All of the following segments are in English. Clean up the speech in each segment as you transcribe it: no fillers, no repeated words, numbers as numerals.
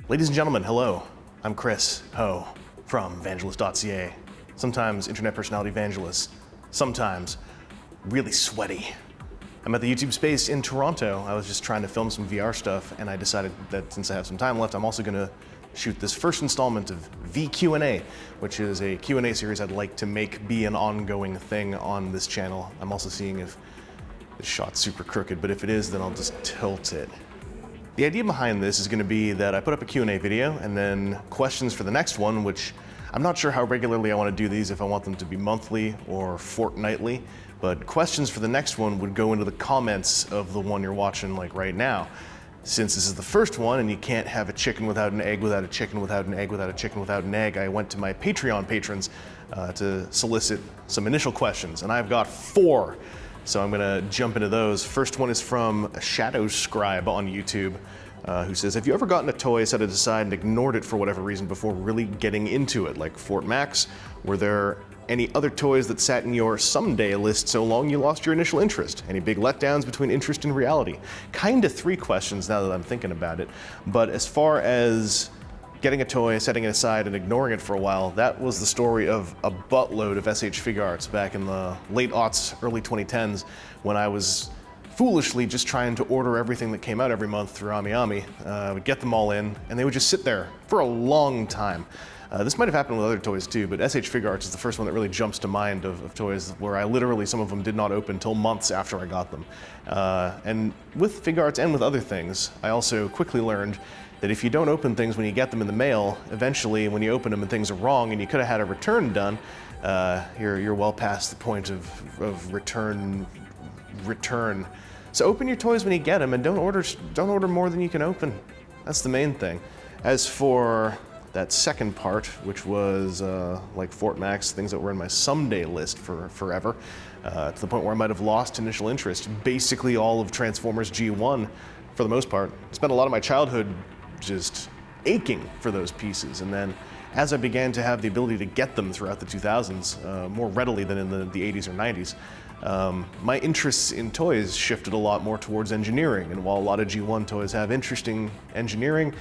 Ladies and gentlemen, hello. I'm Chris Ho from Vangelus.ca. Sometimes internet personality Vangelus, sometimes really sweaty. I'm at the YouTube space in Toronto. I was just trying to film some VR stuff, and I decided that since I have some time left, I'm also gonna shoot this first installment of VQnA, which is a Q&A series I'd like to make be an ongoing thing on this channel. I'm also seeing if the shot's super crooked, but if it is, then I'll just tilt it. The idea behind this is going to be that I put up a Q&A video and then questions for the next one, which I'm not sure how regularly I want to do these, if I want them to be monthly or fortnightly, but questions for the next one would go into the comments of the one you're watching like right now. Since this is the first one and you can't have a chicken without an egg without a chicken without an egg without a chicken without an egg, I went to my Patreon patrons to solicit some initial questions, and I've got 4. So I'm gonna jump into those. First one is from Shadow Scribe on YouTube, who says, have you ever gotten a toy, set it aside, and ignored it for whatever reason before really getting into it, like Fort Max? Were there any other toys that sat in your someday list so long you lost your initial interest? Any big letdowns between interest and reality? Kinda 3 questions now that I'm thinking about it. But as far as getting a toy, setting it aside, and ignoring it for a while, that was the story of a buttload of SH Figuarts back in the late aughts, early 2010s, when I was foolishly just trying to order everything that came out every month through AmiAmi. I would get them all in, and they would just sit there for a long time. This might have happened with other toys too, but SH Figuarts is the first one that really jumps to mind of toys where I literally, some of them did not open until months after I got them. And with Figuarts and with other things, I also quickly learned that if you don't open things when you get them in the mail, eventually when you open them and things are wrong and you could have had a return done, you're well past the point of return. So open your toys when you get them and don't order more than you can open. That's the main thing. As for that second part, which was like Fort Max, things that were in my someday list for forever, to the point where I might have lost initial interest. Basically all of Transformers G1, for the most part. Spent a lot of my childhood just aching for those pieces, and then as I began to have the ability to get them throughout the 2000s, more readily than in the 80s or 90s, my interests in toys shifted a lot more towards engineering, and while a lot of G1 toys have interesting engineering,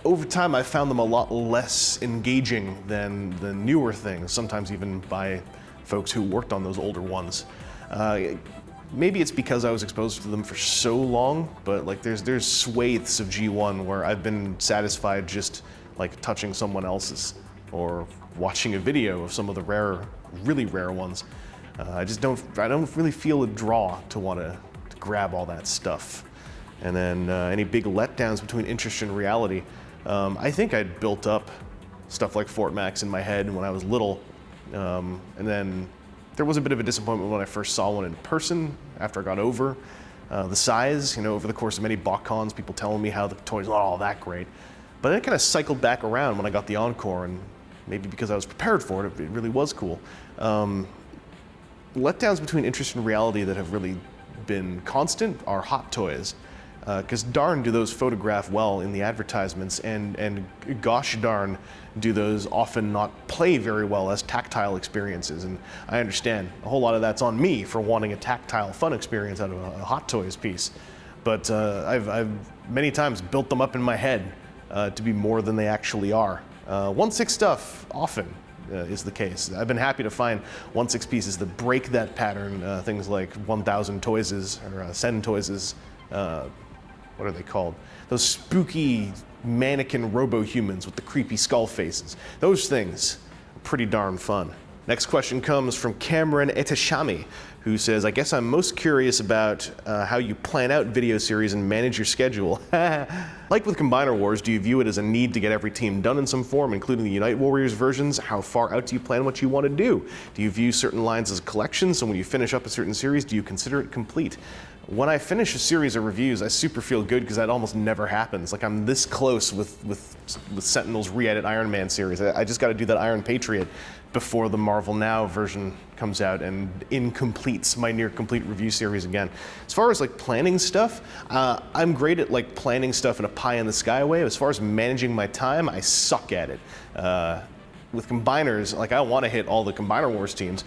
over time I found them a lot less engaging than the newer things, sometimes even by folks who worked on those older ones. Maybe it's because I was exposed to them for so long, but like there's swathes of G1 where I've been satisfied just like touching someone else's or watching a video of some of the really rare ones. I don't really feel a draw to want to grab all that stuff. And then any big letdowns between interest and reality. I think I'd built up stuff like Fort Max in my head when I was little, and then there was a bit of a disappointment when I first saw one in person after I got over the size. You know, over the course of many BotCons, people telling me how the toys are not all that great. But then it kind of cycled back around when I got the Encore, and maybe because I was prepared for it, it really was cool. Letdowns between interest and reality that have really been constant are Hot Toys. Because darn do those photograph well in the advertisements, and gosh darn do those often not play very well as tactile experiences. And I understand a whole lot of that's on me for wanting a tactile fun experience out of a Hot Toys piece. But I've many times built them up in my head to be more than they actually are. 1/6 stuff often is the case. I've been happy to find 1/6 pieces that break that pattern, things like 1000 Toyses or Sen Toyses. What are they called? Those spooky mannequin robo-humans with the creepy skull faces. Those things are pretty darn fun. Next question comes from Cameron Eteshami, who says, I guess I'm most curious about how you plan out video series and manage your schedule. Like with Combiner Wars, do you view it as a need to get every team done in some form, including the Unite Warriors versions? How far out do you plan what you want to do? Do you view certain lines as a collection, so when you finish up a certain series, do you consider it complete? When I finish a series of reviews, I super feel good because that almost never happens. Like I'm this close with Sentinel's re-edit Iron Man series. I just got to do that Iron Patriot before the Marvel Now version comes out and incompletes my near complete review series again. As far as like planning stuff, I'm great at like planning stuff in a pie in the sky way. As far as managing my time, I suck at it. With Combiners, like I want to hit all the Combiner Wars teams.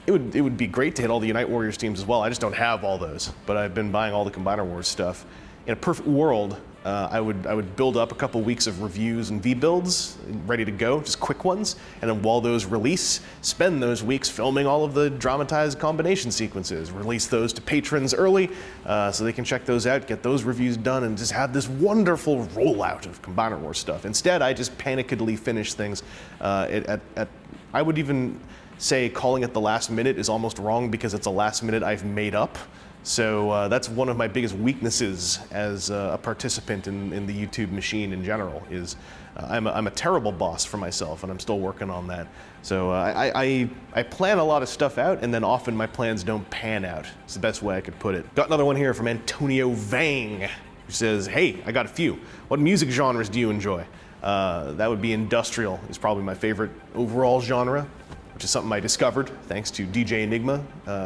It would be great to hit all the Unite Warriors teams as well. I just don't have all those, but I've been buying all the Combiner Wars stuff. In a perfect world, I would build up a couple weeks of reviews and V-builds ready to go, just quick ones, and then while those release, spend those weeks filming all of the dramatized combination sequences, release those to patrons early so they can check those out, get those reviews done, and just have this wonderful rollout of Combiner Wars stuff. Instead, I just panickedly finish things I would even say calling it the last minute is almost wrong because it's a last minute I've made up. So that's one of my biggest weaknesses as a participant in the YouTube machine in general is I'm a terrible boss for myself, and I'm still working on that. So I plan a lot of stuff out, and then often my plans don't pan out. It's the best way I could put it. Got another one here from Antonio Vang, who says, hey, I got a few. What music genres do you enjoy? That would be industrial, is probably my favorite overall genre, which is something I discovered thanks to DJ Enigma,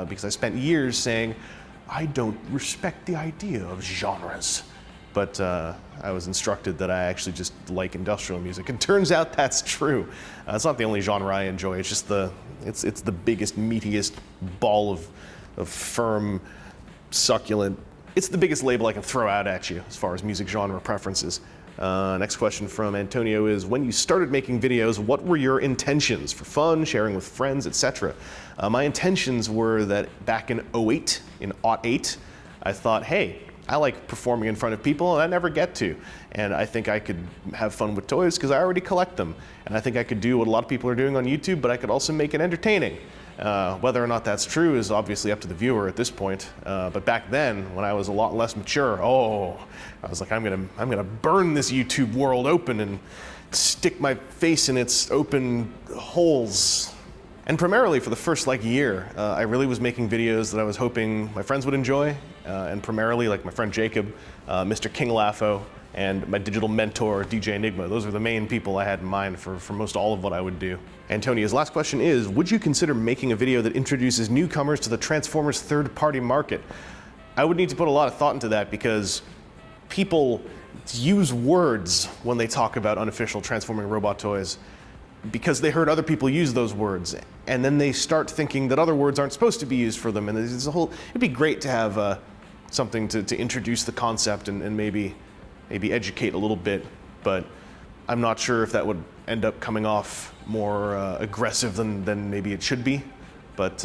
because I spent years saying, I don't respect the idea of genres. But I was instructed that I actually just like industrial music. And turns out that's true. It's not the only genre I enjoy. It's just it's the biggest, meatiest ball of firm, succulent. It's the biggest label I can throw out at you as far as music genre preferences. Next question from Antonio is, when you started making videos, what were your intentions for fun, sharing with friends, etc.? My intentions were that back in 08, I thought, hey, I like performing in front of people and I never get to. And I think I could have fun with toys because I already collect them. And I think I could do what a lot of people are doing on YouTube, but I could also make it entertaining. Whether or not that's true is obviously up to the viewer at this point. But back then, when I was a lot less mature, I was like, I'm gonna burn this YouTube world open and stick my face in its open holes. And primarily for the first year, I really was making videos that I was hoping my friends would enjoy, and primarily like my friend Jacob, Mr. King Laffo, and my digital mentor, DJ Enigma. Those are the main people I had in mind for most all of what I would do. Antonia's last question is, would you consider making a video that introduces newcomers to the Transformers third-party market? I would need to put a lot of thought into that because people use words when they talk about unofficial transforming robot toys because they heard other people use those words, and then they start thinking that other words aren't supposed to be used for them, and there's a whole, it'd be great to have something to introduce the concept and maybe educate a little bit, but I'm not sure if that would end up coming off more aggressive than maybe it should be. But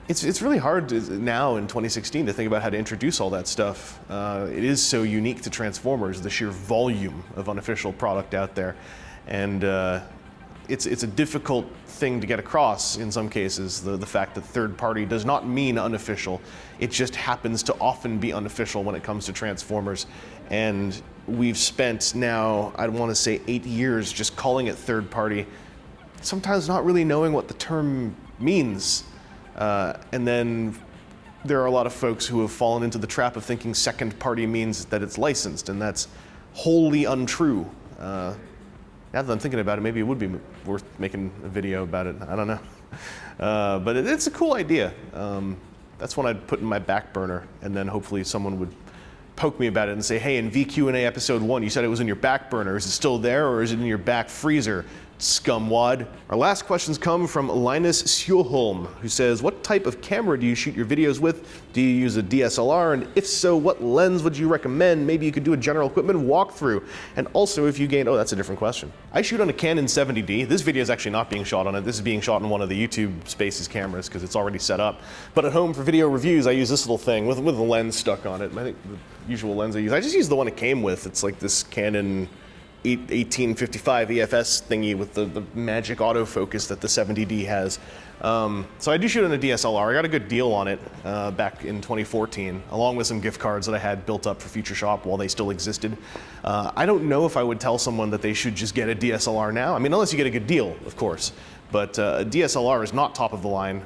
it's really hard now in 2016 to think about how to introduce all that stuff. It is so unique to Transformers, the sheer volume of unofficial product out there. And it's a difficult thing to get across in some cases, the fact that third party does not mean unofficial. It just happens to often be unofficial when it comes to Transformers. And we've spent now, I want to say 8 years just calling it third party, sometimes not really knowing what the term means. And then there are a lot of folks who have fallen into the trap of thinking second party means that it's licensed, and that's wholly untrue. Now that I'm thinking about it, maybe it would be worth making a video about it. I don't know. But it's a cool idea. That's one I'd put in my back burner, and then hopefully someone would poke me about it and say, hey, in VQnA episode 1, you said it was in your back burner. Is it still there, or is it in your back freezer, scumwad? Our last questions come from Linus Sjöholm, who says, what type of camera do you shoot your videos with? Do you use a DSLR? And if so, what lens would you recommend? Maybe you could do a general equipment walkthrough. And also, if you gain, oh, that's a different question. I shoot on a Canon 70D. This video is actually not being shot on it. This is being shot on one of the YouTube Spaces cameras because it's already set up. But at home for video reviews, I use this little thing with a lens stuck on it. I think the usual lens I just use the one it came with. It's like this Canon 1855 EFS thingy with the magic autofocus that the 70D has. So I do shoot on a DSLR. I got a good deal on it back in 2014, along with some gift cards that I had built up for Future Shop while they still existed. I don't know if I would tell someone that they should just get a DSLR now. I mean, unless you get a good deal, of course. But a DSLR is not top of the line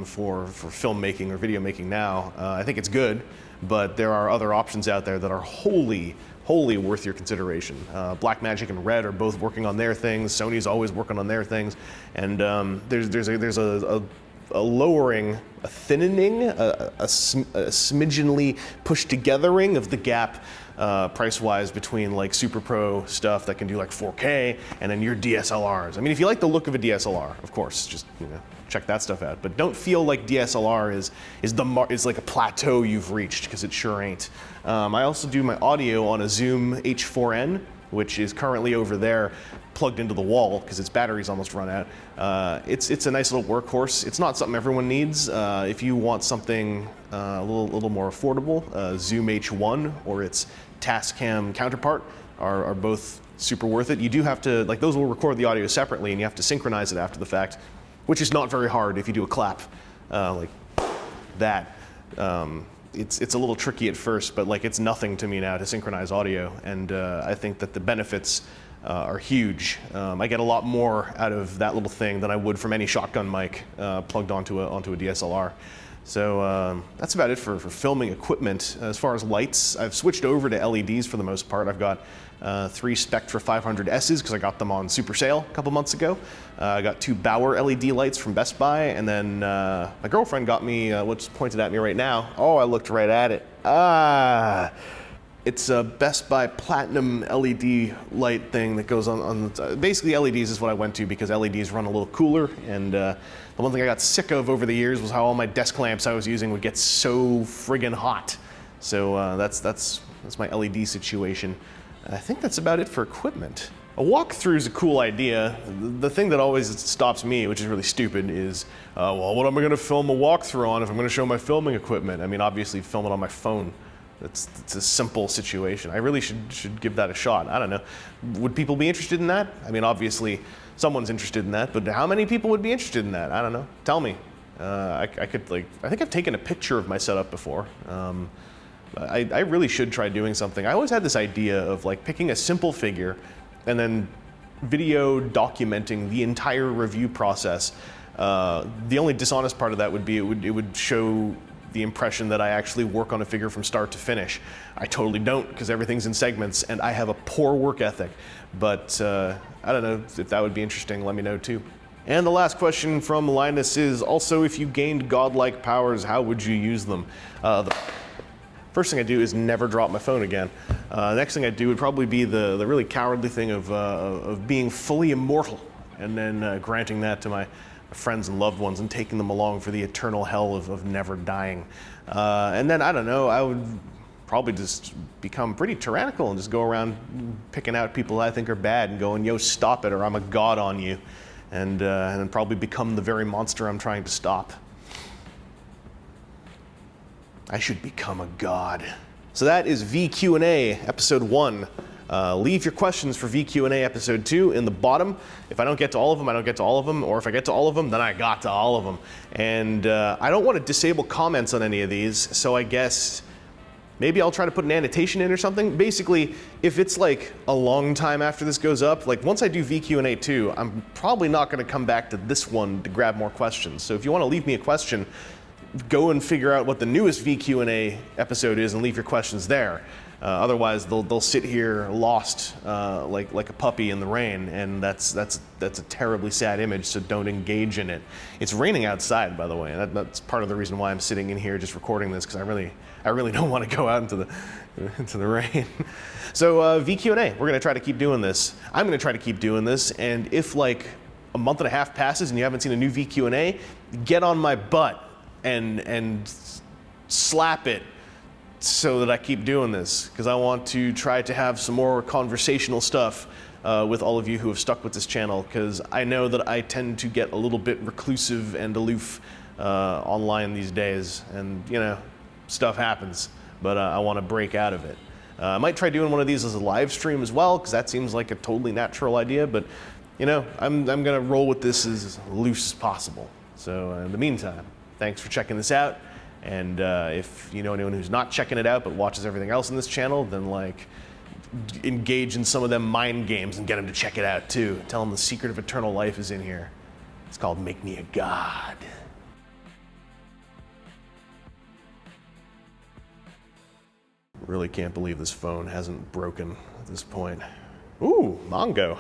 for filmmaking or video making now. I think it's good, but there are other options out there that are wholly worth your consideration. Blackmagic and Red are both working on their things. Sony's always working on their things, and there's a lowering, a thinning, a smidgenly pushed togethering of the gap price-wise between like Super Pro stuff that can do like 4K and then your DSLRs. I mean, if you like the look of a DSLR, of course, just check that stuff out. But don't feel like DSLR is like a plateau you've reached, because it sure ain't. I also do my audio on a Zoom H4n, which is currently over there plugged into the wall because its battery's almost run out. It's a nice little workhorse. It's not something everyone needs. If you want something a little more affordable, Zoom H1 or its Tascam counterpart are both super worth it. You do have to, like, those will record the audio separately and you have to synchronize it after the fact, which is not very hard if you do a clap like that. It's a little tricky at first, but like it's nothing to me now to synchronize audio, and I think that the benefits are huge. I get a lot more out of that little thing than I would from any shotgun mic plugged onto a DSLR. So that's about it for filming equipment. As far as lights, I've switched over to LEDs for the most part. I've got 3 Spectra 500Ss because I got them on super sale a couple months ago. I got 2 Bauer LED lights from Best Buy, and then my girlfriend got me what's pointed at me right now. Oh, I looked right at it. It's a Best Buy Platinum LED light thing that goes on basically LEDs is what I went to because LEDs run a little cooler, and the one thing I got sick of over the years was how all my desk lamps I was using would get so friggin' hot. So that's my LED situation. I think that's about it for equipment. A walkthrough is a cool idea. The thing that always stops me, which is really stupid, is, well, what am I gonna film a walkthrough on if I'm gonna show my filming equipment? I mean, obviously film it on my phone. It's a simple situation. I really should give that a shot. I don't know. Would people be interested in that? I mean, obviously someone's interested in that, but how many people would be interested in that? I don't know. Tell me. I think I've taken a picture of my setup before. I really should try doing something. I always had this idea of like picking a simple figure and then video documenting the entire review process. The only dishonest part of that would be it would show the impression that I actually work on a figure from start to finish. I totally don't, because everything's in segments and I have a poor work ethic. But I don't know if that would be interesting. Let me know too. And the last question from Linus is also, if you gained godlike powers, how would you use them? The first thing I do is never drop my phone again. The next thing I do would probably be the really cowardly thing of being fully immortal, and then granting that to my friends and loved ones and taking them along for the eternal hell of never dying. And then, I don't know, I would probably just become pretty tyrannical and just go around picking out people I think are bad and going, yo, stop it, or I'm a god on you. And then probably become the very monster I'm trying to stop. I should become a god. So that is VQnA episode 1. Leave your questions for VQnA episode 2 in the bottom. If I don't get to all of them, I don't get to all of them. Or if I get to all of them, then I got to all of them. And I don't want to disable comments on any of these, so I guess maybe I'll try to put an annotation in or something. Basically, if it's like a long time after this goes up, like once I do VQnA 2, I'm probably not going to come back to this one to grab more questions. So if you want to leave me a question, go and figure out what the newest VQnA episode is and leave your questions there. Otherwise, they'll sit here lost like a puppy in the rain, and that's a terribly sad image. So don't engage in it. It's raining outside, by the way. That's part of the reason why I'm sitting in here just recording this, because I really don't want to go out into the rain. So VQnA, we're gonna try to keep doing this. I'm gonna try to keep doing this, and if like a month and a half passes and you haven't seen a new VQnA, get on my butt and slap it so that I keep doing this, because I want to try to have some more conversational stuff with all of you who have stuck with this channel, because I know that I tend to get a little bit reclusive and aloof online these days, and you know, stuff happens, but I want to break out of it. I might try doing one of these as a live stream as well, because that seems like a totally natural idea, but you know, I'm gonna roll with this as loose as possible. So in the meantime, thanks for checking this out. And if you know anyone who's not checking it out but watches everything else in this channel, then like engage in some of them mind games and get them to check it out too. Tell them the secret of eternal life is in here. It's called Make Me a God. Really can't believe this phone hasn't broken at this point. Ooh, Mongo.